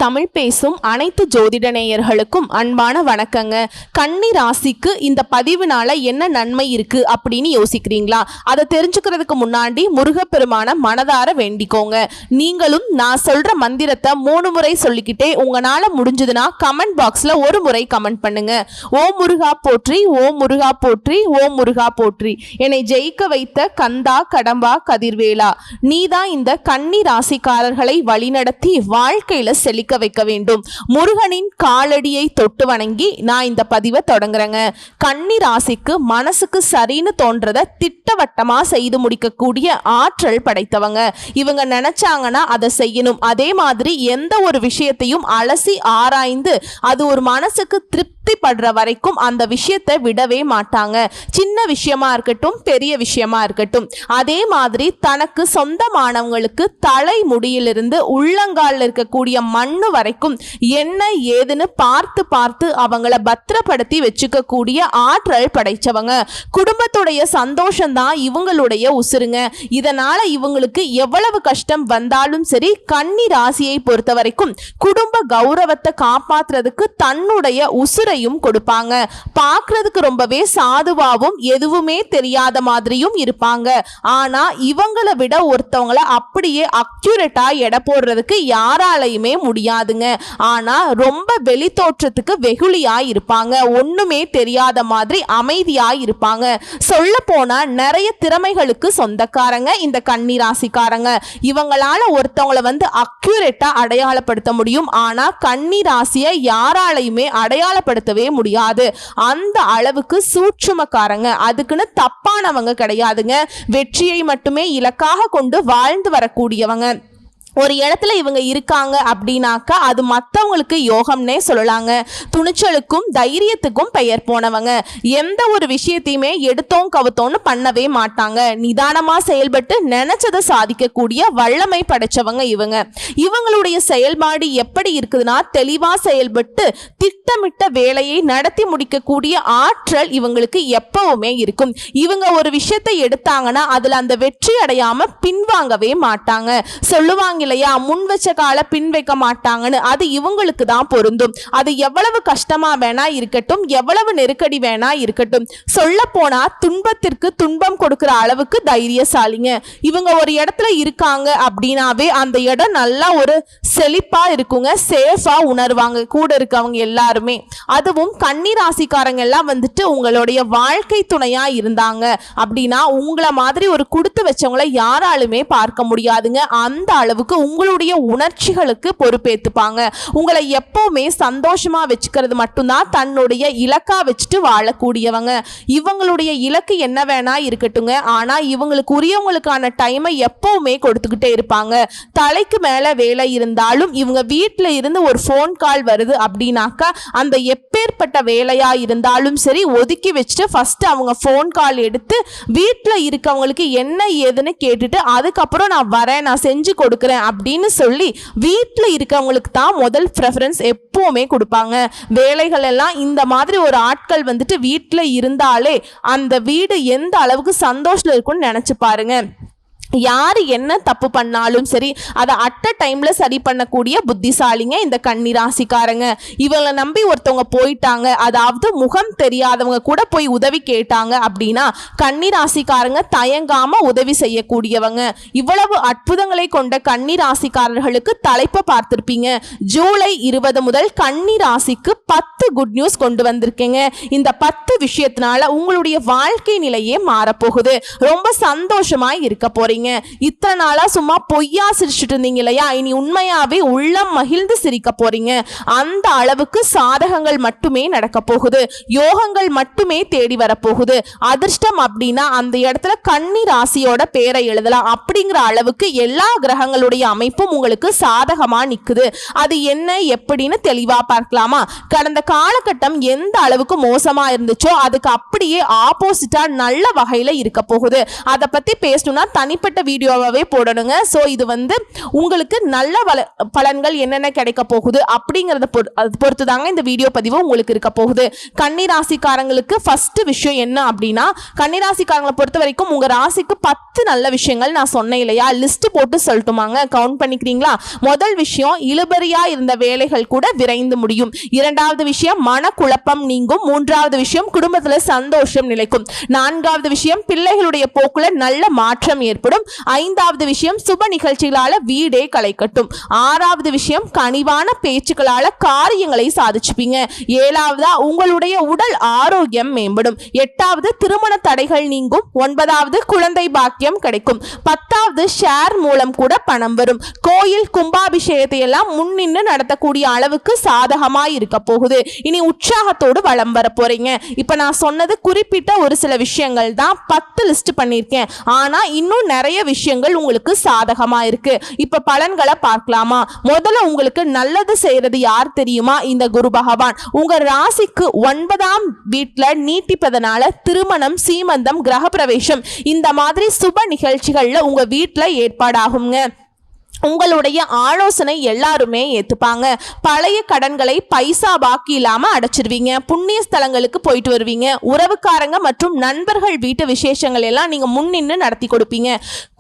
தமிழ் பேசும் அனைத்து ஜோதிட நேயர்களுக்கும் அன்பான வணக்கங்க. கன்னி ராசிக்கு இந்த பதிவுனால என்ன நன்மை இருக்கு அப்படின்னு யோசிக்கிறீங்களா? அதை தெரிஞ்சுக்கிறதுக்கு முன்னாடி முருகப்பெருமான மனதார வேண்டிக்கோங்க. நீங்களும் நான் சொல்ற மந்திரத்தை 3 முறை சொல்லிக்கிட்டே உங்களால முடிஞ்சதுன்னா கமெண்ட் பாக்ஸ்ல ஒரு முறை கமெண்ட் பண்ணுங்க. ஓம் முருகா போற்றி, ஓம் முருகா போற்றி, ஓம் முருகா போற்றி. என்னை ஜெயிக்க வைத்த கந்தா கடம்பா கதிர்வேலா, நீதான் இந்த கன்னி ராசிக்காரர்களை வழிநடத்தி வாழ்க்கையில செழிக்க வைக்க வேண்டும். முருகனின் காலடியை தொட்டு வணங்கி நான் இந்த பதிவை தொடங்குறேங்க. கன்னி ராசிக்கு மனசுக்கு சரின்னு தோன்றத திட்டவட்டமா செய்து முடிக்கக்கூடிய ஆற்றல் படைத்தவங்க. இவங்க நினைச்சாங்கன்னா அதை செய்யணும். அதே மாதிரி எந்த ஒரு விஷயத்தையும் அலசி ஆராய்ந்து அது ஒரு மனசுக்கு திருப்தி படுற வரைக்கும் அந்த விஷயத்தை விடவே மாட்டாங்க. சின்ன விஷயமா இருக்கட்டும், பெரிய விஷயமா இருக்கட்டும். அதே மாதிரி தனக்கு சொந்தமானவங்களுக்கு தலை முடியிலிருந்து உள்ளங்கால் இருக்கக்கூடிய மண்ணு வரைக்கும் என்ன ஏதுன்னு பார்த்து பார்த்து அவங்கள பத்திரப்படுத்தி வச்சுக்க கூடிய ஆற்றல் படைச்சவங்க. குடும்பத்துடைய சந்தோஷம்தான் இவங்களுடைய உசுருங்க. இதனால இவங்களுக்கு எவ்வளவு கஷ்டம் வந்தாலும் சரி, கன்னி ராசியை பொறுத்த வரைக்கும் குடும்ப கௌரவத்தை காப்பாற்றுறதுக்கு தன்னுடைய உசுரையும் கொடுப்பாங்க. பார்க்கறதுக்கு ரொம்பவே சாதுவாகவும் எதுவுமே தெரியாத மாதிரியும் இருப்பாங்க. ஆனா இவங்களை விட ஒருத்தவங்களை அப்படியே அக்யூரேட்டா எடை போடுறதுக்கு யாராலையுமே முடியாதுங்க. ஆனா ரொம்ப வெளி தோற்றத்துக்கு வெகுளியா இருப்பாங்க. ஒண்ணுமே தெரியாத மாதிரி அமைதியா இருப்பாங்க. சொல்ல போனா நிறைய திறமைகளுக்கு சொந்தக்காரங்க இந்த கன்னி ராசிக்காரங்க. இவங்களால ஒருத்தவங்களை அக்யூரேட்டா அடையாளப்படுத்த முடியும். ஆனா கன்னி ராசியை யாராலையுமே அடையாளப்படுத்தவே முடியாது. அந்த அளவுக்கு சூட்சுமக்காரங்க. அதுக்குன்னு தப்பானவங்க கிடையாதுங்க. வெற்றியை மட்டுமே இலக்காக கொண்டு வாழ்ந்து வரக்கூடியவங்க. ஒரு இடத்துல இவங்க இருக்காங்க அப்படின்னாக்கா அது மற்றவங்களுக்கு யோகம்னே சொல்லலாங்க. துணிச்சலுக்கும் தைரியத்துக்கும் பெயர் போனவங்க. எந்த ஒரு விஷயத்தையுமே எடுத்தோம் கவுத்தோன்னு பண்ணவே மாட்டாங்க. நிதானமா செயல்பட்டு நினைச்சதை சாதிக்கக்கூடிய வல்லமை படைச்சவங்க இவங்க. இவங்களுடைய செயல்பாடு எப்படி இருக்குதுன்னா, தெளிவா செயல்பட்டு திட்டமிட்ட வேலையை நடத்தி முடிக்கக்கூடிய ஆற்றல் இவங்களுக்கு எப்பவுமே இருக்கும். இவங்க ஒரு விஷயத்தை எடுத்தாங்கன்னா அதுல அந்த வெற்றி அடையாம பின்வாங்கவே மாட்டாங்க. சொல்லுவாங்க இல்லையா, முன் வச்ச கால பின் வைக்க மாட்டாங்கன்னு. அது இவங்களுக்கு தான் பொருந்தும். அது எவ்வளவு கஷ்டமா வேணா இருக்கட்டும், எவ்வளவு நெருக்கடி வேணா இருக்கட்டும். சொல்ல போனா துன்பத்திற்கு துன்பம் கொடுக்கிற அளவுக்கு தைரியசாலிங்க. இவங்க ஒரு இடத்துல இருக்காங்க அப்படின்னாவே அந்த இடம் நல்லா ஒரு செழிப்பா இருக்குங்க. சேஃபா உணர்வாங்க கூட இருக்கவங்க எல்லாருமே. அதுவும் கன்னி ராசிக்காரங்க எல்லாம் உங்களுடைய வாழ்க்கை துணையா இருந்தாங்க அப்படின்னா உங்களை மாதிரி ஒரு கொடுத்து வச்சவங்களை யாராலுமே பார்க்க முடியாதுங்க. அந்த அளவுக்கு உங்களுடைய உணர்ச்சிகளுக்கு பொறுப்பேற்றுப்பாங்க. உங்களை எப்பவுமே சந்தோஷமா வச்சுக்கிறது மட்டும்தான் தன்னுடைய இலக்கா வச்சுட்டு வாழக்கூடியவங்க. இவங்களுடைய இலக்கு என்ன வேணா இருக்கட்டுங்க. ஆனா இவங்களுக்கு உரியவங்களுக்கான டைமை எப்பவுமே கொடுத்துக்கிட்டே இருப்பாங்க. தலைக்கு மேல வேலை இருந்தாலும் இவங்க வீட்டுல இருந்து ஒரு போன் கால் வருது அப்படின்னாக்கா அந்த எப்பேற்பட்ட வேலையா இருந்தாலும் சரி ஒதுக்கி வச்சுட்டு ஃபர்ஸ்ட் அவங்க போன் கால் எடுத்து வீட்டுல இருக்கவங்களுக்கு என்ன ஏதுன்னு கேட்டுட்டு அதுக்கப்புறம் நான் வரேன், நான் செஞ்சு கொடுக்குறேன் அப்படின்னு சொல்லி வீட்டில் இருக்கவங்களுக்கு தான் முதல் ப்ரெஃபரன்ஸ் எப்பவுமே கொடுப்பாங்க. வேலைகள் எல்லாம் இந்த மாதிரி ஒரு ஆட்கள் வீட்டில் இருந்தாலே அந்த வீடு எந்த அளவுக்கு சந்தோஷம் இருக்கும்னு நினைச்சு பாருங்க. யாரு என்ன தப்பு பண்ணாலும் சரி அதை அட் அ டைம்ல சரி பண்ணக்கூடிய புத்திசாலிங்க இந்த கன்னி ராசிக்காரங்க. இவங்களை நம்பி ஒருத்தவங்க போயிட்டாங்க, அதாவது முகம் தெரியாதவங்க கூட போய் உதவி கேட்டாங்க அப்படின்னா கன்னி ராசிக்காரங்க தயங்காம உதவி செய்யக்கூடியவங்க. இவ்வளவு அற்புதங்களை கொண்ட கன்னி ராசிக்காரர்களுக்கு தலைப்பை பார்த்திருப்பீங்க. ஜூலை 20 முதல் கன்னி ராசிக்கு 10 குட் நியூஸ் கொண்டு வந்திருக்கேங்க. இந்த 10 விஷயத்தினால உங்களுடைய வாழ்க்கை நிலையே மாறப்போகுது. ரொம்ப சந்தோஷமா இருக்க போறீங்க. இத்தனை நாளா சும்மா பொய்யா சிரிச்சுட்டு இருந்தீங்க இல்லையா, இனி உண்மையாவே உள்ளம் மகிழ்ந்து சிரிக்க போறீங்க. அந்த அளவுக்கு சாதகங்கள் மட்டுமே நடக்க போகுது. யோகங்கள் மட்டுமே தேடி வரப்போகுது. அதிர்ஷ்டம் அப்படின்னா அந்த இடத்துல கன்னி ராசியோட பேரை எழுதலாம். அப்படிங்கிற அளவுக்கு எல்லா கிரகங்களுடைய அமைப்பும் உங்களுக்கு சாதகமா நிக்குது. அது என்ன எப்படின்னு தெளிவா பார்க்கலாமா? கடந்த காலகட்டம் எந்த அளவுக்கு மோசமா இருந்துச்சோ அதுக்கு அப்படியே ஆப்போசிட்டா நல்ல வகையில இருக்க போகுது. அதை பத்தி பேசணும்னா தனிப்பட்ட தனிப்பட்ட வீடியோவாகவே போடணுங்க. ஸோ இது வந்து உங்களுக்கு நல்ல பலன்கள் என்னென்ன கிடைக்க போகுது அப்படிங்கிறத பொறுத்து தாங்க இந்த வீடியோ பதிவு உங்களுக்கு இருக்க போகுது. கன்னிராசிக்காரங்களுக்கு ஃபர்ஸ்ட் விஷயம் என்ன அப்படின்னா, கன்னிராசிக்காரங்களை பொறுத்த வரைக்கும் உங்க ராசிக்கு 10 நல்ல விஷயங்கள் நான் சொன்னேன் இல்லையா, லிஸ்ட் போட்டு சொல்லட்டுமாங்க, கவுண்ட் பண்ணிக்கிறீங்களா? முதல் விஷயம், இழுபறியா இருந்த வேலைகள் கூட விரைந்து முடியும். இரண்டாவது விஷயம், மனக்குழப்பம் நீங்கும். மூன்றாவது விஷயம், குடும்பத்துல சந்தோஷம் நிலைக்கும். நான்காவது விஷயம், பிள்ளைகளுடைய போக்குல நல்ல மாற்றம் ஏற்படும். ஐந்தாவது விஷயம், சுப நிகழ்ச்சிகளால வீடே களை கட்டும். ஆறாவது விஷயம், கனிவான பேச்சுக்களால காரியங்களை சாதிச்சுப்பீங்க. ஏழாவதா, உங்களுடைய உடல் ஆரோக்கியம் மேம்படும். எட்டாவது, திருமண தடைகள் நீங்கும். ஒன்பதாவது, குழந்தை பாக்கியம் கிடைக்கும். பத்தாவது, ஷேர் மூலம் கூட பணம் வரும். கோயில் கும்பாபிஷேகத்தை எல்லாம் முன்னின்று நடத்தக்கூடிய அளவுக்கு சாதகமாய் இருக்க போகுது. இனி உற்சாகத்தோடு வலம் வர போறீங்க. இப்ப நான் சொன்னது குறிப்பிட்ட ஒரு சில விஷயங்கள் தான், 10 லிஸ்ட் பண்ணிருக்கேன். ஆனா இன்னும் நிறைய விஷயங்கள் உங்களுக்கு சாதகமா இருக்கு. இப்ப பலன்களை பார்க்கலாமா? முதல்ல உங்களுக்கு நல்லது செய்யறது யார் தெரியுமா? இந்த குரு பகவான் உங்க ராசிக்கு 9ஆம் வீட்டுல நீட்டிப்பதனால திருமணம், சீமந்தம், கிரகப்பிரவேசம் இந்த மாதிரி சுப நிகழ்ச்சிகள்ல உங்க வீட்டுல ஏற்பாடாகுங்க. உங்களுடைய ஆலோசனை எல்லாருமே ஏத்துப்பாங்க. பழைய கடன்களை பைசா பாக்கி இல்லாம அடைச்சிருவீங்க. புண்ணிய ஸ்தலங்களுக்கு போயிட்டு வருவீங்க. உறவுக்காரங்க மற்றும் நண்பர்கள் வீட்டு விசேஷங்கள் எல்லாம் நீங்க முன்னின்று நடத்தி கொடுப்பீங்க.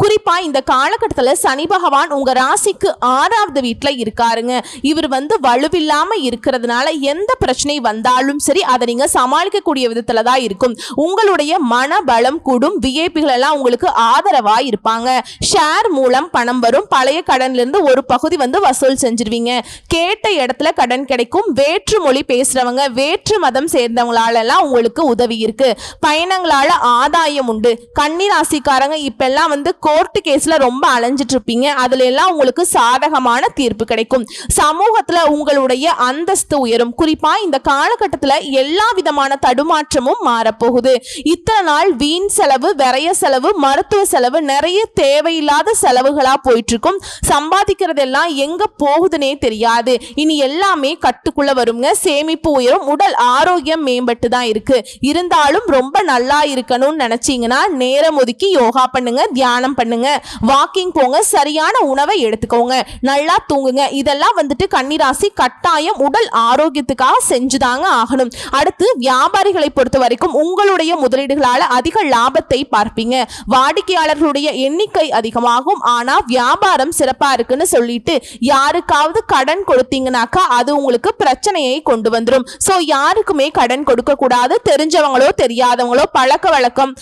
குறிப்பா இந்த காலகட்டத்தில் சனி பகவான் உங்க ராசிக்கு 6ஆவது வீட்டுல இருக்காருங்க. இவர் வந்து வலுவில்லாம இருக்கிறதுனால எந்த பிரச்சனை வந்தாலும் சரி அதை நீங்க சமாளிக்கக்கூடிய விதத்துல தான் இருக்கும். உங்களுடைய மன பலம் கூடும். விஐபிகள் எல்லாம் உங்களுக்கு ஆதரவா இருப்பாங்க. ஷேர் மூலம் பணம் வரும். பழைய கடன்ல இருந்து ஒரு பகுதி வந்து வசூல் செஞ்சிருவீங்க. கேட்ட இடத்துல கடன் கிடைக்கும். வேற்று மொழி பேசுறவங்க, வேற்று மதம் சேர்ந்தவங்களால எல்லாம் உங்களுக்கு உதவி இருக்கு. பயணங்களால ஆதாயம் உண்டு. கன்னி ராசிக்காரங்க இப்பெல்லாம் வந்து கோர்ட்டு கேஸ்ல ரொம்ப அலைஞ்சிட்டு இருப்பீங்க. அதுல எல்லாம் உங்களுக்கு சாதகமான தீர்ப்பு கிடைக்கும். சமூகத்துல உங்களுடைய அந்தஸ்து உயரும். குறிப்பா இந்த காலகட்டத்துல எல்லா விதமான தடுமாற்றமும் மாறப்போகுது. இத்தனை நாள் வீண் செலவு, விரைய செலவு, மருத்துவ செலவு, நிறைய தேவையில்லாத செலவுகளா போயிட்டு இருக்கும். சம்பாதிக்கிறதெல்லாம் எங்க போகுதுன்னே தெரியாது. இனி எல்லாமே கட்டுக்குள்ள வருங்க. சேமிப்பு உயரும். உடல் ஆரோக்கியம் மேம்பட்டு தான் இருக்கு. இருந்தாலும் ரொம்ப நல்லா இருக்கணும்னு நினைச்சீங்கன்னா நேரம் ஒதுக்கி யோகா பண்ணுங்க, தியானம் பண்ணுங்க, வாக்கிங் போங்க, சரியான உணவை எடுத்துக்கோங்க, நல்லா தூங்குங்க. இதெல்லாம் வந்துட்டு கன்னிராசி கட்டாயம் உடல் ஆரோக்கியத்துக்காக செஞ்சுதாங்க ஆகணும். அடுத்து வியாபாரிகளை பொறுத்த வரைக்கும் உங்களுடைய முதலீடுகளால அதிக லாபத்தை பார்ப்பீங்க. வாடிக்கையாளர்களுடைய எண்ணிக்கை அதிகமாகும். ஆனா வியாபாரம் சிறப்பா இருக்குன்னு சொல்லிட்டு யாருக்காவது கடன் கொடுத்தீங்கன்னாக்கா அது உங்களுக்கு பிரச்சனையை கொண்டு வந்துடும். சோ யாருக்குமே கடன் கொடுக்க கூடாது. தெரிஞ்சவங்களோ தெரியாதவங்களோ பழக்க வழக்கம்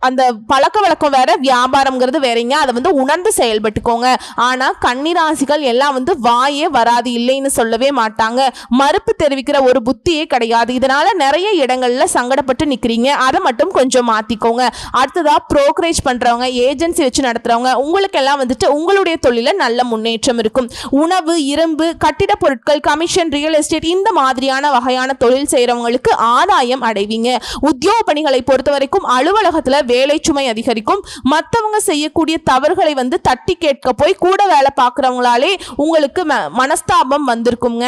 அந்த பழக்க வழக்கம் வேற, வியாபாரம்ங்கிறது வேறங்க. அதை வந்து உணர்ந்து செயல்பட்டுக்கோங்க. ஆனா கன்னிராசிகள் எல்லாம் வந்து வாயே வராது இல்லைன்னு சொல்லவே மாட்டாங்க. மறுப்பு தெரிவிக்கிற ஒரு புத்தியே கிடையாது. இதனால நிறைய இடங்கள்ல சங்கடப்பட்டு நிக்கிறீங்க. அதை மட்டும் கொஞ்சம் மாத்திக்கோங்க. அடுத்ததா புரோக்கரேஜ் பண்றவங்க, ஏஜென்சி வச்சு நடத்துறவங்க, உங்களுக்கு எல்லாம் வந்துட்டு உங்களுடைய தொழில நல்ல முன்னேற்றம் இருக்கும். உணவு, இரும்பு, கட்டிட பொருட்கள், கமிஷன், ரியல் எஸ்டேட் இந்த மாதிரியான வகையான தொழில் செய்யறவங்களுக்கு ஆதாயம் அடைவீங்க. உத்தியோக பணிகளை பொறுத்த வரைக்கும் அலுவலகத்துல வேலை சுமை அதிகரிக்கும். மற்றவங்க செய்யக்கூடிய தவறுகளை வந்து தட்டி கேட்க போய் கூட வேலை பார்க்குறவங்களாலே உங்களுக்கு மனஸ்தாபம் வந்திருக்குங்க.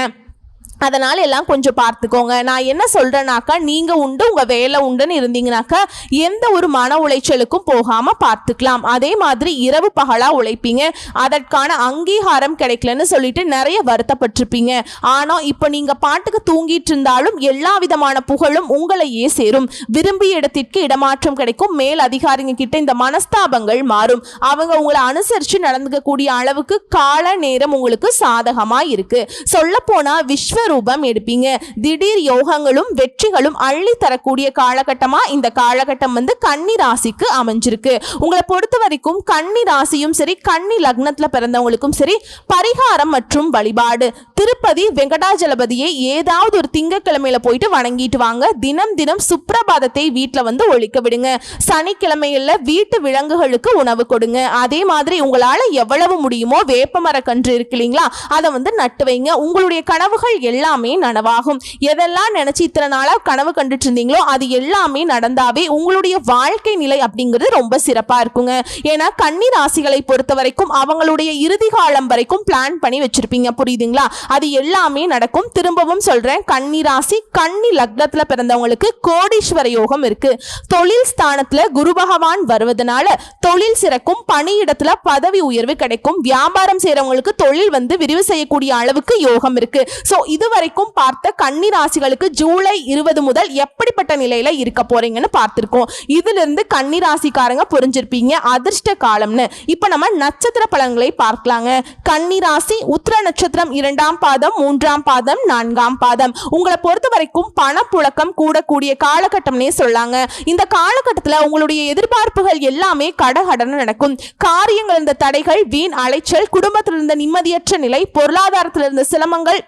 அதனால எல்லாம் கொஞ்சம் பார்த்துக்கோங்க. நான் என்ன சொல்றேனாக்கா, நீங்க உண்டு உங்க வேலை உண்டுன்னு இருந்தீங்கன்னாக்கா எந்த ஒரு மன உளைச்சலுக்கும் போகாம பார்த்துக்கலாம். அதே மாதிரி இரவு பகலா உழைப்பீங்க. அதற்கான அங்கீகாரம் கிடைக்கலன்னு சொல்லிட்டு நிறைய வருத்தப்பட்டிருப்பீங்க. ஆனா இப்போ நீங்க பாட்டுக்கு தூங்கிட்டு இருந்தாலும் எல்லா விதமான புகழும் உங்களையே சேரும். விரும்பிய இடத்திற்கு இடமாற்றம் கிடைக்கும். மேல் அதிகாரிங்க கிட்ட இந்த மனஸ்தாபங்கள் மாறும். அவங்க உங்களை அனுசரித்து நடந்துக்கக்கூடிய அளவுக்கு கால நேரம் உங்களுக்கு சாதகமா இருக்கு. சொல்ல போனா ரூபம் எடுப்பீங்க. திடீர் யோகங்களும் வெற்றிகளும் அள்ளி தரக்கூடிய காலகட்டமா இந்த காலகட்டம் வந்து கன்னி ராசிக்கு அமைஞ்சிருக்கு. உங்களை பொறுத்த வரைக்கும் கன்னி ராசியும் சரி, கன்னி லக்னத்துல பிறந்தவங்களுக்கும் சரி, பரிகாரம் மற்றும் வழிபாடு, திருப்பதி வெங்கடாஜலபதியை ஏதாவது ஒரு திங்கக்கிழமையில போயிட்டு வணங்கிட்டு வாங்க. தினம் தினம் சுப்ரபாதத்தை வீட்டுல வந்து ஒழிக்க விடுங்க. சனிக்கிழமையில வீட்டு விலங்குகளுக்கு உணவு கொடுங்க. அதே மாதிரி உங்களால எவ்வளவு முடியுமோ வேப்பமர கன்று இருக்கு இல்லைங்களா, அதை வந்து நட்டு வைங்க. உங்களுடைய கனவுகள் எல்லாமே நனவாகும். எதெல்லாம் நினைச்சு இத்தனை நாளா கனவு கண்டுட்டு இருந்தீங்களோ அது எல்லாமே நடந்தாவே உங்களுடைய வாழ்க்கை நிலை அப்படிங்கிறது ரொம்ப சிறப்பா இருக்குங்க. ஏன்னா கன்னி ராசிகளை பொறுத்த வரைக்கும் அவங்களுடைய இறுதி காலம் வரைக்கும் பிளான் பண்ணி வச்சிருப்பீங்க, புரியுதுங்களா? அது எல்லாமே நடக்கும். திரும்பவும் சொல்றேன், கன்னி ராசி கன்னி லக்னத்துல பிறந்தவங்களுக்கு கோடீஸ்வர யோகம் இருக்கு. தொழில் ஸ்தானத்துல குரு பகவான் வருவதனால தொழில் சிறக்கும், பணியிடத்துல பதவி உயர்வு கிடைக்கும், வியாபாரம் செய்யறவங்களுக்கு தொழில் விரிவு செய்யக்கூடிய அளவுக்கு யோகம் இருக்கு. சோ இதுவரைக்கும் பார்த்த கன்னி ராசிகளுக்கு ஜூலை 20 முதல் எப்படிப்பட்ட நிலையில இருக்க போறீங்கன்னு பார்த்திருக்கோம். இதுல இருந்து கன்னி ராசிக்காரங்க புரிஞ்சிருப்பீங்க அதிர்ஷ்ட காலம்னு. இப்ப நம்ம நட்சத்திர பலன்களை பார்க்கலாங்க. கன்னி ராசி உத்திர நட்சத்திரம் 2ஆம் பாதம், 3ஆம் பாதம், 4ஆம் பாதம். உங்களை பொறுத்த வரைக்கும் பணப்புழக்கம் கூடக்கூடிய காலகட்டம்னே சொல்லாங்க. இந்த காலகட்டத்தில் உங்களுடைய எதிர்பார்ப்புகள் எல்லாமே கடகடன்னு நடக்கும். காரியங்கள் இருந்த தடைகள், வீண் அலைச்சல், குடும்பத்தில் இருந்த நிம்மதியற்ற நிலை, பொருளாதாரத்தில் இருந்த சிரமங்கள்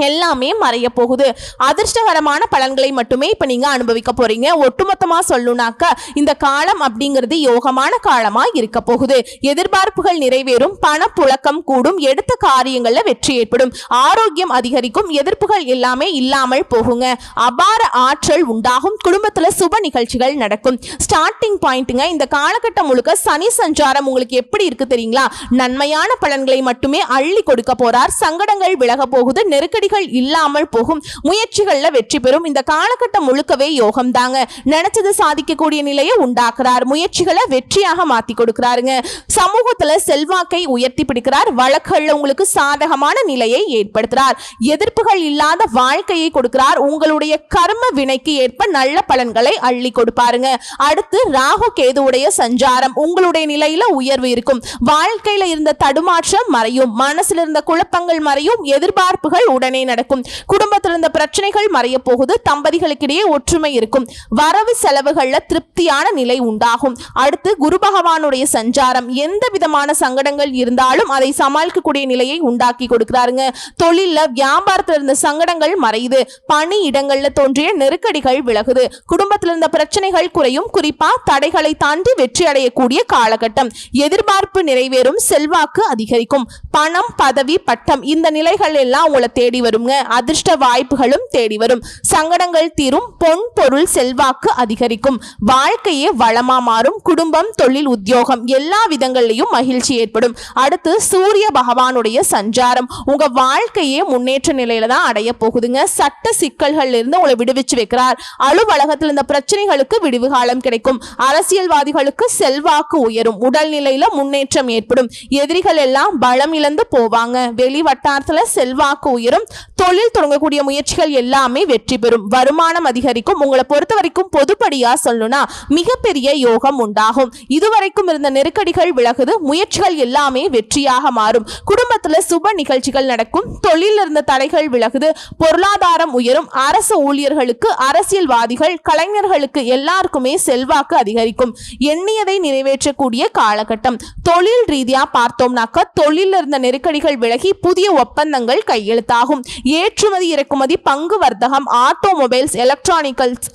எல்லாமே மறைய போகுது. அதிர்ஷ்டகரமான பலன்களை மட்டுமே இப்ப நீங்க அனுபவிக்க போறீங்க. ஒட்டுமொத்தமா சொல்லணும்னாக்க இந்த காலம் அப்படிங்கிறது யோகமான காலமா இருக்க போகுது. எதிர்பார்ப்புகள் நிறைவேறும், பணப்புழக்கம் கூடும், எடுத்த காரியங்கள்ல வெற்றி ஏற்படும், ஆரோக்கியம் அதிகரிக்கும், எதிர்ப்புகள் எல்லாமே இல்லாமல் போகுங்க, அபார ஆற்றல் உண்டாகும், குடும்பத்துல சுப நிகழ்ச்சிகள் நடக்கும். ஸ்டார்டிங் பாயிண்ட்டுங்க, இந்த காலகட்டம் முழுக்க சனி சஞ்சாரம் உங்களுக்கு எப்படி இருக்கு தெரியுங்களா? நன்மையான பலன்களை மட்டுமே அள்ளி கொடுக்க போறார். சங்கடங்கள் விலக போகுது, நெருக்கடி இல்லாமல் போகும், முயற்சிகள்ல வெற்றி பெறும். இந்த காலகட்டம் முழுக்கவே யோகம் தாங்க. நினைச்சது சாதிக்கக்கூடிய நிலையை உண்டாக்குறார். முயற்சிகளை வெற்றியாக மாத்தி கொடுக்கிறாருங்க. சமூகத்துல செல்வாக்கை உயர்த்தி பிடிக்கிறார். வழக்குகள்ல உங்களுக்கு சாதகமான நிலையை ஏற்படுத்துறார். எதிர்ப்புகள் இல்லாத வாழ்க்கையை கொடுக்கிறார். உங்களுடைய கர்ம வினைக்கு ஏற்ப நல்ல பலன்களை அள்ளி கொடுப்பாருங்க. அடுத்து ராகு கேதுவுடைய சஞ்சாரம். உங்களுடைய நிலையில உயர்வு இருக்கும். வாழ்க்கையில இருந்த தடுமாற்றம் மறையும், மனசுல இருந்த குழப்பங்கள் மறையும், எதிர்பார்ப்புகள் உடனே நடக்கும், குடும்பத்தில் இருந்த பிரச்சனைகள் மறைய போகுது, தம்பதிகளுக்கிடையே ஒற்றுமை இருக்கும், வரவு செலவுகள்ல திருப்தியான நிலை உண்டாகும். அடுத்து குரு பகவானுடைய சஞ்சாரம். எந்த விதமான சங்கடங்கள் இருந்தாலும் அதை சமாளிக்கக்கூடிய நிலையை உண்டாக்கி கொடுக்கிறாருங்க. தொழில்ல வியாபாரத்தில் இருந்த சங்கடங்கள் மறையுது, பணி இடங்கள்ல தோன்றிய நெருக்கடிகள் விலகுது, குடும்பத்தில் இருந்த பிரச்சனைகள் குறையும், குறிப்பா தடைகளை தாண்டி வெற்றி அடையக்கூடிய காலகட்டம். எதிர்பார்ப்பு நிறைவேறும், செல்வாக்கு அதிகரிக்கும், பணம், பதவி, பட்டம் இந்த நிலைகள் எல்லாம் உங்களை தேடி வருங்க. அதிர்ஷ்ட வாய்ப்புகளும் தேடி வரும், சங்கடங்கள் தீரும், பொன் பொருள் செல்வாக்கு அதிகரிக்கும், வாழ்க்கையே வளமா மாறும், குடும்பம், தொழில், உத்தியோகம் எல்லா விதங்களிலும் மகிழ்ச்சி ஏற்படும். அடுத்து சூரிய பகவானுடைய சஞ்சாரம். உங்க வாழ்க்கையே முன்னேற்ற நிலையில தான் அடைய போகுதுங்க. சட்ட சிக்கல்கள்ல இருந்து உங்களை விடுவிச்சு வைக்கிறார். அலுவலகத்தில் இருந்த பிரச்சனைகளுக்கு விடுவு காலம் கிடைக்கும். அரசியல்வாதிகளுக்கு செல்வாக்கு உயரும், உடல்நிலையில முன்னேற்றம் ஏற்படும், எதிரிகள் எல்லாம் பலம் இழந்து போவாங்க, வெளி வட்டாரத்துல செல்வாக்கு உயரும், தொழில் தொடங்கக்கூடிய முயற்சிகள் எல்லாமே வெற்றி பெறும், வருமானம் அதிகரிக்கும். உங்களை பொறுத்த வரைக்கும் பொதுப்படியா சொல்லணும்னா மிகப்பெரிய யோகம் உண்டாகும். இதுவரைக்கும் இருந்த நெருக்கடிகள் விலகுது, முயற்சிகள் எல்லாமே வெற்றியாக மாறும், குடும்பத்துல சுப நிகழ்ச்சிகள் நடக்கும், தொழில் இருந்த தடைகள் விலகுது, பொருளாதாரம் உயரும், அரசு ஊழியர்களுக்கு, அரசியல்வாதிகள், கலைஞர்களுக்கு எல்லாருக்குமே செல்வாக்கு அதிகரிக்கும், எண்ணியதை நிறைவேற்றக்கூடிய காலகட்டம். தொழில் ரீதியா பார்த்தோம்னாக்க தொழில் இருந்த நெருக்கடிகள் விலகி புதிய ஒப்பந்தங்கள் கையெழுத்தாகும். ஏற்றுமதி இறக்குமதி, பங்கு வர்த்தகம், ஆட்டோமொபைல்ஸ், எலக்ட்ரானிக்கல்ஸ்,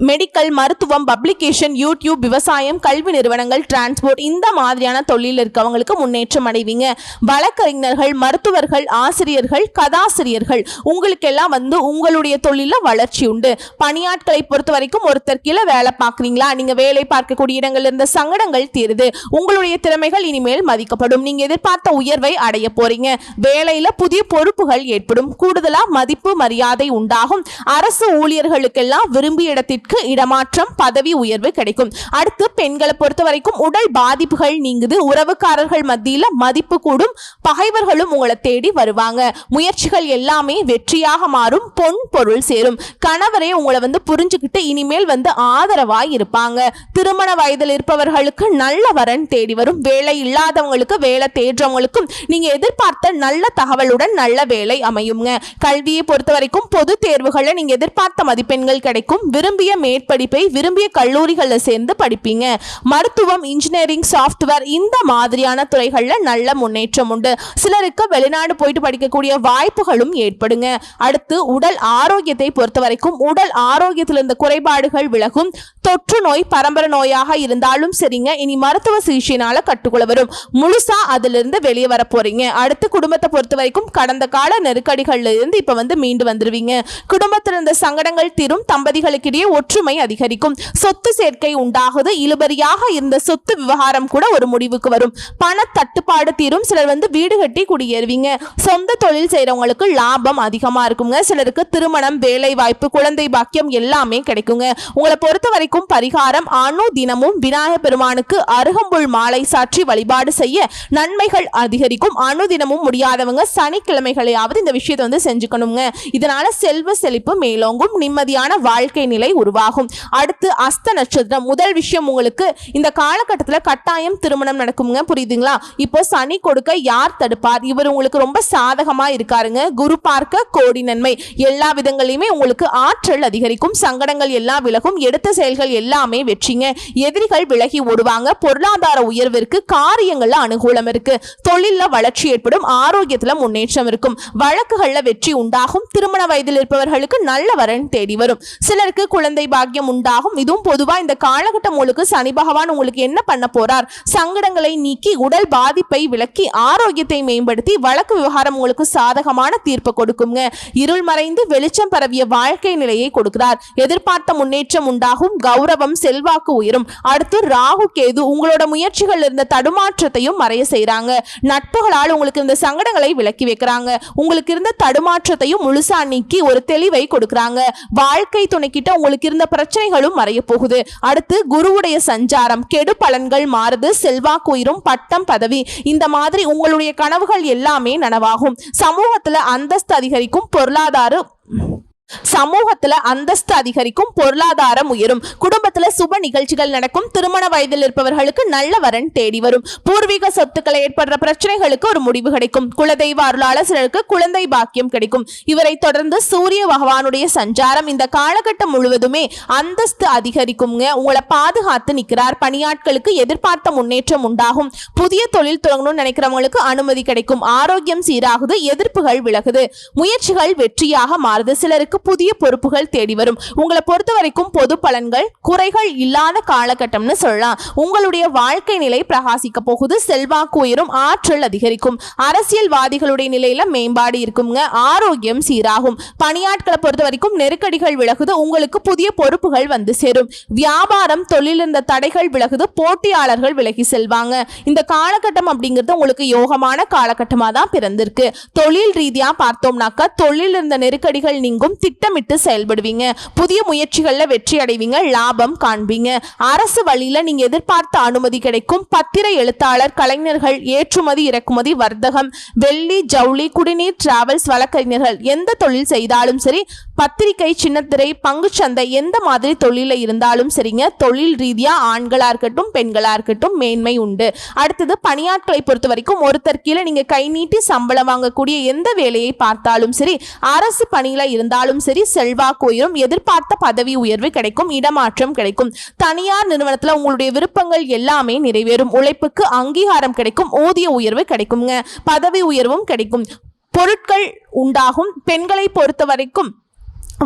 மெடிக்கல், மருத்துவம், பப்ளிகேஷன், யூடியூப், விவசாயம், கல்வி நிறுவனங்கள், டிரான்ஸ்போர்ட் இந்த மாதிரியான தொழில் இருக்கவங்களுக்கு முன்னேற்றம் அடைவீங்க. வழக்கறிஞர்கள், மருத்துவர்கள், ஆசிரியர்கள், கதாசிரியர்கள் உங்களுக்கெல்லாம் உங்களுடைய தொழில வளர்ச்சி உண்டு. பணியாட்களை பொறுத்த வரைக்கும் ஒருத்தர் கீழே வேலை பார்க்குறீங்களா, நீங்க வேலை பார்க்கக்கூடிய இடங்கள் இருந்த சங்கடங்கள் தீருது, உங்களுடைய திறமைகள் இனிமேல் மதிக்கப்படும், நீங்க எதிர்பார்த்த உயர்வை அடைய போறீங்க, வேலையில புதிய பொறுப்புகள் ஏற்படும், கூடுதலா மதிப்பு மரியாதை உண்டாகும், அரசு ஊழியர்களுக்கெல்லாம் விரும்பிய இடத்திற்கு இடமாற்றம், பதவி உயர்வு கிடைக்கும். அடுத்து பெண்களை பொறுத்த வரைக்கும் உடல் பாதிப்புகள் நீங்குது, உறவுக்காரர்கள் மத்தியில மதிப்பு கூடும், பகைவர்களும் உங்களை தேடி வருவாங்க, முயற்சிகள் எல்லாமே வெற்றியாக மாறும், பொன் பொருள் சேரும், கணவரே உங்களை புரிஞ்சுக்கிட்டு இனிமேல் ஆதரவாய் இருப்பாங்க, திருமண வயதில் இருப்பவர்களுக்கு நல்ல வரன் தேடி வரும், வேலை இல்லாதவங்களுக்கு வேலை தேடுறவங்களுக்கும் நீங்க எதிர்பார்த்த நல்ல தகவலுடன் நல்ல வேலை அமையுங்க. கல்வியை பொறுத்த வரைக்கும் பொது தேர்வுகளை நீங்க எதிர்பார்த்த மதிப்பெண்கள் கிடைக்கும், விரும்பிய மேற்படிப்பை விரும்பிய கல்லூரிகளில் சேர்ந்து படிப்பீங்க. மருத்துவம், இன்ஜினியரிங், சாஃப்ட்வேர் இந்த மாதிரியான துறைகளில் நல்ல முன்னேற்றம் உண்டு. சிலருக்கு வெளிநாடு போயிட்டு படிக்கக்கூடிய வாய்ப்புகளும் ஏற்படுங்க. அடுத்து உடல் ஆரோக்கியத்தை பொறுத்த வரைக்கும் உடல் ஆரோக்கியத்தில் இருந்த குறைபாடுகள் விலகும். தொற்று நோய் பரம்பரை நோயாக இருந்தாலும் சரிங்க, இனி மருத்துவ சிகிச்சையினால கட்டுக்குள்ள வரும். முழுசா அதிலிருந்து வெளியே வர போறீங்க. அடுத்து குடும்பத்தை பொறுத்த வரைக்கும் கடந்த கால நெருக்கடிகள்ல இருந்து இப்ப மீண்டு வந்துருவீங்க. குடும்பத்தில் இருந்த சங்கடங்கள் தீரும். தம்பதிகளுக்கிடையே ஒற்றுமை அதிகரிக்கும். சொத்து சேர்க்கை உண்டாகுது. இழுபறியாக இருந்த சொத்து விவகாரம் கூட ஒரு முடிவுக்கு வரும். பண தட்டுப்பாடு தீரும். சிலர் வீடு கட்டி குடியேறுவீங்க. சொந்த தொழில் செய்யறவங்களுக்கு லாபம் அதிகமா இருக்குங்க. சிலருக்கு திருமணம், வேலை வாய்ப்பு, குழந்தை பாக்கியம் எல்லாமே கிடைக்குங்க. உங்களை பொறுத்த வரைக்கும் பரிகாரம் தினமும் விநாயகர் பெருமானுக்கு அருகம்புல் மாலை சாற்றி வழிபாடு செய்ய நன்மைகள் அதிகரிக்கும். தினமும் முடியாதவங்க சனிக்கிழமைகளையாவது இந்த விஷயத்தை செஞ்சுக்கணுங்க. இதனால செல்வ செழிப்பு மேலோங்கும். நிம்மதியான வாழ்க்கை நிலை உருவாகும். அடுத்து அஸ்த நட்சத்திரம். முதல் விஷயம், உங்களுக்கு இந்த காலகட்டத்தில் கட்டாயம் திருமணம் நடக்குங்க. புரியுதுங்களா? இப்போ சனி கொடுக்க யார் தடுப்பார்? இவர் உங்களுக்கு ரொம்ப சாதகமா இருக்காருங்க. குரு பார்க்க கோடி நன்மை. எல்லா விதங்களிலுமே உங்களுக்கு ஆற்றல் அதிகரிக்கும். சங்கடங்கள் எல்லாம் விலகும். எடுத்த செயல்கள் எல்லாமே வெற்றிங்க. எதிரிகள் விலகி ஓடுவாங்க. பொருளாதார உயர்விற்கு, காரியங்கள்ல அனுகூலம் இருக்கு. தொழில்ல வளர்ச்சி ஏற்படும். ஆரோக்கியத்துல முன்னேற்றம் இருக்கும். வழக்குகள்ல வெற்றி உண்டாகும். திருமண வயதில் இருப்பவர்களுக்கு நல்ல வரன் தேடி வரும். சிலருக்கு குழந்தை பாக்கியம் உண்டாகும். இதுவும் பொதுவா இந்த காலகட்டம் உங்களுக்கு சனி பகவான் உங்களுக்கு என்ன பண்ண போறார்? சங்கடங்களை நீக்கி உடல் பாதிப்பை விலக்கி ஆரோக்கியத்தை மேம்படுத்தி வழக்கு விவகாரம் உங்களுக்கு சாதகமான தீர்ப்பு கொடுக்குங்க. இருள் மறைந்து வெளிச்சம் பரவிய வாழ்க்கை நிலையை கொடுக்கிறார். எதிர்பார்த்த முன்னேற்றம் உண்டாகும். கௌரவம், செல்வாக்கு உயரும். அடுத்து ராகு கேது உங்களோட முயற்சிகள் இருந்த தடுமாற்றத்தையும் மறைய செய்யறாங்க. நட்புகளால் உங்களுக்கு இருந்த சங்கடங்களை விலக்கி வைக்கிறாங்க. உங்களுக்கு இருந்த தடுமாற்றத்தையும் முழுசா நீக்கி ஒரு தெளிவை கொடுக்கறாங்க. வாழ்க்கை துணைக்கிட்ட உங்களுக்கு இருந்த பிரச்சனைகளும் மறைய போகுது. அடுத்து குருவுடைய சஞ்சாரம். கெடு பலன்கள் மாறுது. செல்வாக்கு உயரும். பட்டம், பதவி இந்த மாதிரி உங்களுடைய கனவுகள் எல்லாமே நனவாகும். சமூகத்துல அந்தஸ்து அதிகரிக்கும். அந்தஸ்து அதிகரிக்கும். பொருளாதாரம் உயரும். குடும்பத்துல சுப நிகழ்ச்சிகள் நடக்கும். திருமண வயதில் இருப்பவர்களுக்கு நல்ல வரன் தேடி வரும். பூர்வீக சொத்துக்களை ஏற்படுற பிரச்சனைகளுக்கு ஒரு முடிவு கிடைக்கும். குலதெய்வ அருளாளர் சிலருக்கு குழந்தை பாக்கியம் கிடைக்கும். இவரை தொடர்ந்து சூரிய பகவானுடைய சஞ்சாரம். இந்த காலகட்டம் முழுவதுமே அந்தஸ்து அதிகரிக்குங்க. உங்களை பாதுகாத்து நிற்கிறார். பணியாட்களுக்கு எதிர்பார்த்த முன்னேற்றம் உண்டாகும். புதிய தொழில் தொடங்கணும்னு நினைக்கிறவங்களுக்கு அனுமதி கிடைக்கும். ஆரோக்கியம் சீராகுது. எதிர்ப்புகள் விலகுது. முயற்சிகள் வெற்றியாக மாறுது. சிலருக்கு புதிய பொறுப்புகள் தேடி வரும். உங்களை பொறுத்த வரைக்கும் பொது பலன்கள், குறைகள் இல்லாத காலகட்டம்னு சொல்லலாம். உங்களுடைய வாழ்க்கை நிலை பிரகாசிக்க போகுது. செல்வாக்கு உயரும். ஆற்றல் அதிகரிக்கும். அரசியல்வாதிகளுடைய நிலையில மேம்பாடு இருக்குங்க. ஆரோக்கியம் சீராகும். பணியாட்களை பொறுத்த வரைக்கும் நெருக்கடிகள் விலகுது. உங்களுக்கு புதிய பொறுப்புகள் வந்து சேரும். வியாபாரம், தொழில் இருந்த தடைகள் விலகுது. போட்டியாளர்கள் விலகி செல்வாங்க. இந்த காலகட்டம் அப்படிங்கிறது உங்களுக்கு யோகமான காலகட்டமா தான் பிறந்திருக்கு. தொழில் ரீதியா பார்த்தோம்னாக்கா தொழில் இருந்த நெருக்கடிகள் நீங்கும். திட்டமிட்டு செயல்படுவீங்க. புதிய முயற்சிகள்ல வெற்றி அடைவீங்க. லாபம் காண்பீங்க. அரசு வழியில நீங்க எதிர்பார்த்த அனுமதி கிடைக்கும். பத்திர எழுத்தாளர், கலைஞர்கள், ஏற்றுமதி இறக்குமதி, வர்த்தகம், வெள்ளி, ஜவுளி, குடிநீர், டிராவல்ஸ், வழக்கறிஞர்கள் எந்த தொழில் செய்தாலும் சரி, பத்திரிகை, சின்னத்திரை, பங்குச்சந்தை எந்த மாதிரி தொழில இருந்தாலும் சரிங்க, தொழில் ரீதியா ஆண்களா இருக்கட்டும் பெண்களா இருக்கட்டும் மேன்மை உண்டு. அடுத்தது பணியாட்களை பொறுத்த வரைக்கும் ஒருத்தர் கீழே நீங்க கை நீட்டி சம்பளம் வாங்கக்கூடிய எந்த வேலையை பார்த்தாலும் சரி, அரசு பணியில இருந்தாலும் சரி, செல்வாக்கு உயரும். எதிர்பார்த்த பதவி உயர்வு கிடைக்கும். இடமாற்றம் கிடைக்கும். தனியார் நிறுவனத்துல உங்களுடைய விருப்பங்கள் எல்லாமே நிறைவேறும். உழைப்புக்கு அங்கீகாரம் கிடைக்கும். ஊதிய உயர்வு கிடைக்குங்க. பதவி உயர்வும் கிடைக்கும். பொருட்கள் உண்டாகும். பெண்களை பொறுத்த வரைக்கும்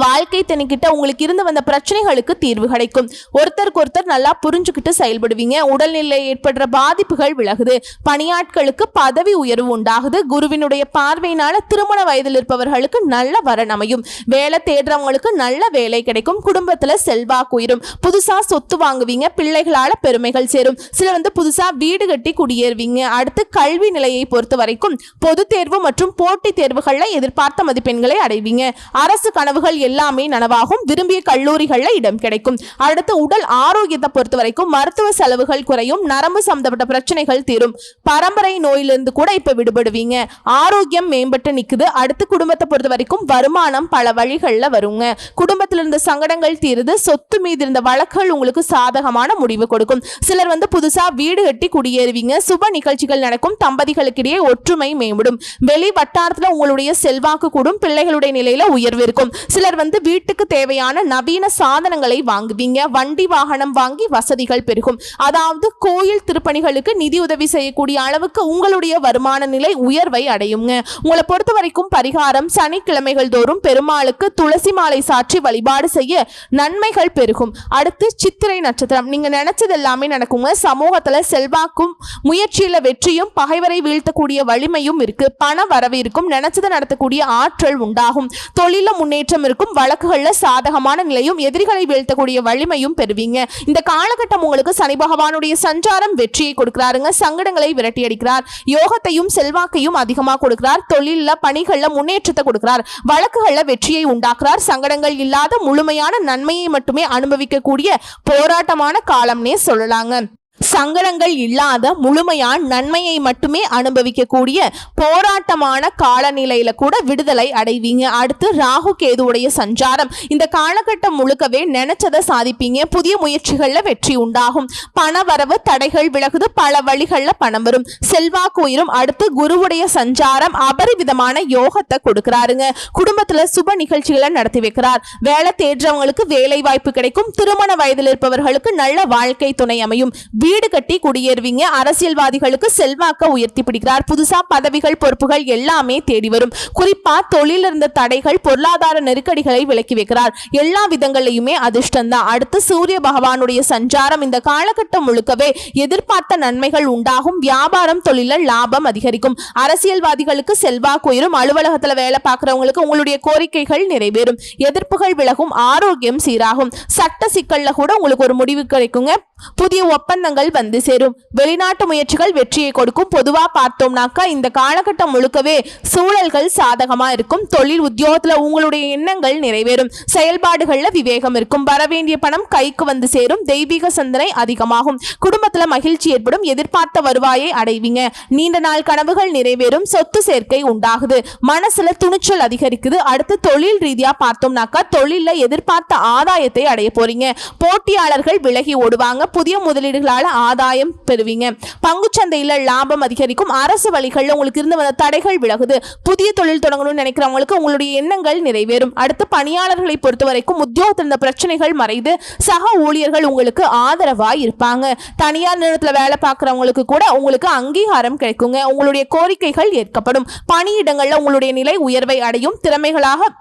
வாழ்க்கை திணைக்கிட்ட உங்களுக்கு இருந்து வந்த பிரச்சனைகளுக்கு தீர்வு கிடைக்கும். ஒருத்தருக்கு ஒருத்தர் நல்லா புரிஞ்சுக்கிட்டு செயல்படுவீங்க. உடல்நிலை ஏற்படுற பாதிப்புகள் விலகுது. பணியாட்களுக்கு பதவி உயர்வு உண்டாகுது. குருவினுடைய பார்வையினால திருமண வயதில் இருப்பவர்களுக்கு நல்ல வரன் அமையும். வேலை தேடுறவங்களுக்கு நல்ல வேலை கிடைக்கும். குடும்பத்துல செல்வாக்கு உயரும். புதுசா சொத்து வாங்குவீங்க. பிள்ளைகளால பெருமைகள் சேரும். சிலர் புதுசா வீடு கட்டி குடியேறுவீங்க. அடுத்து கல்வி நிலையை பொறுத்த வரைக்கும் பொது தேர்வு மற்றும் போட்டித் தேர்வுகள்ல எதிர்பார்த்த மதிப்பெண்களை அடைவீங்க. அரசு கனவுகள் எல்லாமே நனவாகும். விரும்பிய கல்லூரிகள்ல இடம் கிடைக்கும். அடுத்து உடல் ஆரோக்கியத்தை பொறுத்த வரைக்கும் மருத்துவ செலவுகள் குறையும். நரம்பு சம்பந்தப்பட்ட பிரச்சனைகள் தீரும். பரம்பரை நோயிலிருந்து கூட இப்ப விடுபடுவீங்க. ஆரோக்கியம் மேம்பட்டு நிக்குது. அடுத்து குடும்பத்தை பொறுத்த வரைக்கும் வருமானம் பல வழிகள்ல வருங்க. குடும்பத்தில் இருந்த சங்கடங்கள் தீருது. சொத்து மீது இருந்த வழக்குகள் உங்களுக்கு சாதகமான முடிவு கொடுக்கும். சிலர் புதுசா வீடு கட்டி குடியேறுவீங்க. சுப நிகழ்ச்சிகள் நடக்கும். தம்பதிகளுக்கிடையே ஒற்றுமை மேம்படும். வெளி வட்டாரத்துல உங்களுடைய செல்வாக்கு கூடும். பிள்ளைகளுடைய நிலையில உயர்வு இருக்கும். சிலர் சிலர் வீட்டுக்கு தேவையான நவீன சாதனங்களை வாங்குவீங்க. வண்டி வாகனம் வாங்கி வசதிகள் பெருகும். அதாவது கோயில் திருப்பணிகளுக்கு நிதி உதவி செய்யக்கூடிய அளவுக்கு உங்களுடைய வருமான நிலை உயர்வை அடையுங்க. உங்களை பொறுத்த வரைக்கும் பரிகாரம், சனிக்கிழமைகள் தோறும் பெருமாளுக்கு துளசி மாலை சாற்றி வழிபாடு செய்ய நன்மைகள் பெருகும். அடுத்து சித்திரை நட்சத்திரம். நீங்க நினைச்சது எல்லாமே நடக்குங்க. சமூகத்துல செல்வாக்கும் முயற்சியில வெற்றியும் பகைவரை வீழ்த்தக்கூடிய வலிமையும் இருக்கு. பண வரவு இருக்கும். நினைச்சதை நடத்தக்கூடிய ஆற்றல் உண்டாகும். தொழில முன்னேற்றம் இருக்கும். வழக்குகள்ல சாதகமான நிலையும் எதிரிகளை வீழ்த்தக்கூடிய வலிமையும் பெறுவீங்க. இந்த காலகட்டம் உங்களுக்கு சனி பகவானுடைய சஞ்சாரம் வெற்றியை கொடுக்கிறாருங்க. சங்கடங்களை விரட்டி அடிக்கிறார். யோகத்தையும் செல்வாக்கையும் அதிகமாக கொடுக்கிறார். தொழில பணிகள்ல முன்னேற்றத்தை கொடுக்கிறார். வழக்குகள்ல வெற்றியை உண்டாக்குறார். சங்கடங்கள் இல்லாத முழுமையான நன்மையை மட்டுமே அனுபவிக்கக்கூடிய போராட்டமான காலம்னே சொல்லலாங்க. சங்கடங்கள் இல்லாத முழுமையான நன்மையை மட்டுமே அனுபவிக்கக்கூடிய போராட்டமான காலநிலையில கூட விடுதலை அடைவீங்க. அடுத்து ராகு கேதுவுடைய சஞ்சாரம். இந்த காலகட்டம் முழுக்கவே நினைச்சதை சாதிப்பீங்க. புதிய முயற்சிகள்ல வெற்றி உண்டாகும். பண வரவு தடைகள் விலகுது. பல வழிகள்ல பணம் வரும். செல்வாக்கு உயரும். அடுத்து குருவுடைய சஞ்சாரம் அபரிவிதமான யோகத்தை கொடுக்கிறாருங்க. குடும்பத்துல சுப நிகழ்ச்சிகளை நடத்தி வைக்கிறார். வேலை தேடுறவங்களுக்கு வேலை வாய்ப்பு கிடைக்கும். திருமண வயதில் இருப்பவர்களுக்கு நல்ல வாழ்க்கை துணை அமையும். வீடு கட்டி குடியேறுவீங்க. அரசியல்வாதிகளுக்கு செல்வாக்க உயர்த்தி பிடிக்கிறார். புதுசா பதவிகள் பொறுப்புகள் எல்லாமே தேடி வரும். குறிப்பா தொழில் இருந்த தடைகள் பொருளாதார நெருக்கடிகளை விலக்கி வைக்கிறார். எல்லா விதங்களையுமே அதிர்ஷ்டம் தான். அடுத்து சூரிய பகவானுடைய சஞ்சாரம். இந்த காலகட்டம் முழுக்கவே எதிர்பார்த்த நன்மைகள் உண்டாகும். வியாபாரம் தொழில லாபம் அதிகரிக்கும். அரசியல்வாதிகளுக்கு செல்வாக்கு உயரும். அலுவலகத்துல வேலை பார்க்கிறவங்களுக்கு உங்களுடைய கோரிக்கைகள் நிறைவேறும். எதிர்ப்புகள் விலகும். ஆரோக்கியம் சீராகும். சட்ட சிக்கல்ல கூட உங்களுக்கு ஒரு முடிவு கிடைக்குங்க. புதிய ஒப்பந்தங்கள் சேரும். வெளிநாட்டு முயற்சிகள் வெற்றியை கொடுக்கும். பொதுவா பார்த்தோம்னாக்கா இந்த காலகட்டம் முழுக்கவே சூழல்கள் சாதகமா இருக்கும். தொழில் உத்தியோகத்துல உங்களுடைய எண்ணங்கள் நிறைவேறும். செயல்பாடுகள்ல விவேகம் இருக்கும். வரவேண்டிய பணம் கைக்கு சேரும். தெய்வீக சிந்தனை அதிகமாகும். குடும்பத்துல மகிழ்ச்சி ஏற்படும். எதிர்பார்த்த வருவாயை அடைவீங்க. நீண்ட நாள் கனவுகள் நிறைவேறும். சொத்து சேர்க்கை உண்டாகுது. மனசுல துணிச்சல் அதிகரிக்குது. அடுத்து தொழில் ரீதியா பார்த்தோம்னாக்கா தொழில எதிர்பார்த்த ஆதாயத்தை அடைய போறீங்க. போட்டியாளர்கள் விலகி ஓடுவாங்க. புதிய முதலீடுகளால ஆதாயம் பெறுவீங்க. பங்குச்சந்தையில லாபம் அதிகரிக்கும். அரசு வழிகளில் உங்களுக்கு இருந்து வந்த தடைகள் விலகுது. புதிய தொழில் தொடங்கணும்னு நினைக்கிறவங்களுக்கு உங்களுடைய எண்ணங்கள் நிறைவேறும். அடுத்து பணியாளர்களை பொறுத்த வரைக்கும் உத்தியோகத்தில் இருந்த பிரச்சனைகள் மறைந்து சக ஊழியர்கள் உங்களுக்கு ஆதரவாய் இருப்பாங்க. தனியார் நிறுவனத்தில் வேலை பார்க்கிறவங்களுக்கு கூட உங்களுக்கு அங்கீகாரம் கிடைக்குங்க. உங்களுடைய கோரிக்கைகள் ஏற்கப்படும். பணியிடங்கள்ல உங்களுடைய நிலை உயர்வை அடையும். திறமைகளாக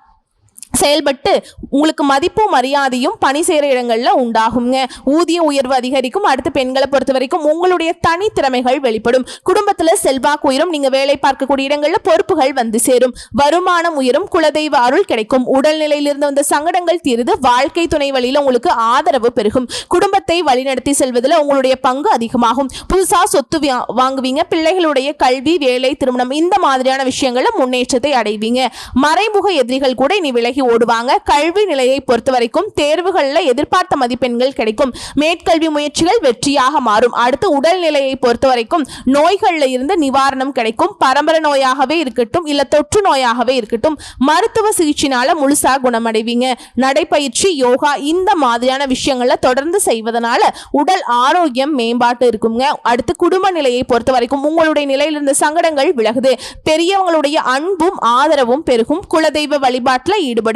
செயல்பட்டு உங்களுக்கு மதிப்பும் மரியாதையும் பணி செய்கிற இடங்கள்ல உண்டாகுங்க. ஊதிய உயர்வு அதிகரிக்கும். அடுத்து பெண்களை பொறுத்த வரைக்கும் உங்களுடைய தனி திறமைகள் வெளிப்படும். குடும்பத்துல செல்வாக்கு உயரும். நீங்க வேலை பார்க்கக்கூடிய இடங்கள்ல பொறுப்புகள் சேரும். வருமானம் உயரும். குலதெய்வ அருள் கிடைக்கும். உடல்நிலையிலிருந்து வந்த சங்கடங்கள் தீருது. வாழ்க்கை துணை வழியில உங்களுக்கு ஆதரவு பெருகும். குடும்பத்தை வழிநடத்தி செல்வதில் உங்களுடைய பங்கு அதிகமாகும். புதுசா சொத்து வாங்குவீங்க. பிள்ளைகளுடைய கல்வி, வேலை, திருமணம் இந்த மாதிரியான விஷயங்கள்ல முன்னேற்றத்தை அடைவீங்க. மறைமுக எதிரிகள் கூட இனி விலகி ஓடுவாங்க. கல்வி நிலையை பொறுத்த வரைக்கும் தேர்வுகள்ல எதிர்பார்த்த மதிப்பெண்கள் கிடைக்கும். மேற்கல்வி முயற்சிகள் வெற்றியாக மாறும். அடுத்து உடல்நிலையை பொறுத்த வரைக்கும் நோய்கள்ல இருந்து நிவாரணம் கிடைக்கும். பரம்பரை நோயாகவே இருக்கட்டும் இல்ல தொற்று நோயாகவே இருக்கட்டும் மருத்துவ சிகிச்சையினால முழுசா குணமடைவீங்க. நடைப்பயிற்சி, யோகா இந்த மாதிரியான விஷயங்களை தொடர்ந்து செய்வதனால உடல் ஆரோக்கியம் மேம்பாட்டு இருக்குங்க. அடுத்து குடும்ப நிலையை பொறுத்த வரைக்கும் உங்களுடைய நிலையில இருந்த சங்கடங்கள் விலகுது. பெரியவங்களுடைய அன்பும் ஆதரவும் பெருகும். குலதெய்வ வழிபாட்டுல ஈடுபடுவீங்க.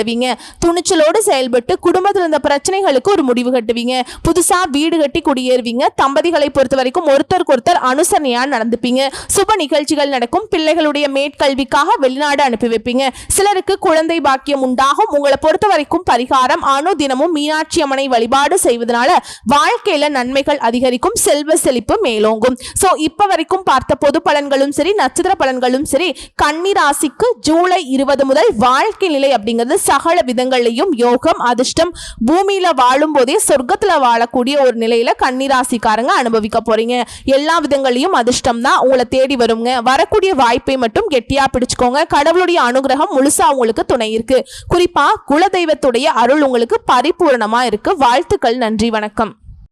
துணிச்சலோடு செயல்பட்டு குடும்பத்தில் இருந்த பிரச்சனைகளுக்கு ஒரு முடிவு கட்டுவீங்க. புதுசா வீடு கட்டி குடியேறுவீங்க. தம்பதிகளை பொறுத்த வரைக்கும் ஒருத்தருக்கு ஒருத்தர் அனுசரணையா நடந்துப்பீங்க. சுப நிகழ்ச்சிகள் நடக்கும். பிள்ளைகளுடைய மேற்கல்விக்காக வெளிநாடு அனுப்பி வைப்பீங்க. சிலருக்கு குழந்தை பாக்கியம் உண்டாகும். உங்களை பொறுத்த வரைக்கும் பரிகாரம் அனுதினமும் மீனாட்சி அம்மனை வழிபாடு செய்வதனால வாழ்க்கையில நன்மைகள் அதிகரிக்கும். செல்வ செழிப்பு மேலோங்கும். சோ இப்ப வரைக்கும் பார்த்த பொது பலன்களும் சரி நட்சத்திர பலன்களும் சரி கன்னி ராசிக்கு ஜூலை 20 முதல் வாழ்க்கை நிலை அப்படிங்கிறது சகல விதங்களையும் யோகம் அதிர்ஷ்டம் பூமியில வாழும் போதே சொர்க்கத்துல வாழக்கூடிய ஒரு நிலையில கன்னிராசிக்காரங்க அனுபவிக்க போறீங்க. எல்லா விதங்களையும் அதிர்ஷ்டம் தான் உங்களை தேடி வருங்க. வரக்கூடிய வாய்ப்பை மட்டும் கெட்டியா பிடிச்சுக்கோங்க. கடவுளுடைய அனுகிரகம் முழுசா உங்களுக்கு துணை இருக்கு. குறிப்பா குலதெய்வத்துடைய அருள் உங்களுக்கு பரிபூரணமா இருக்கு. வாழ்த்துக்கள். நன்றி, வணக்கம்.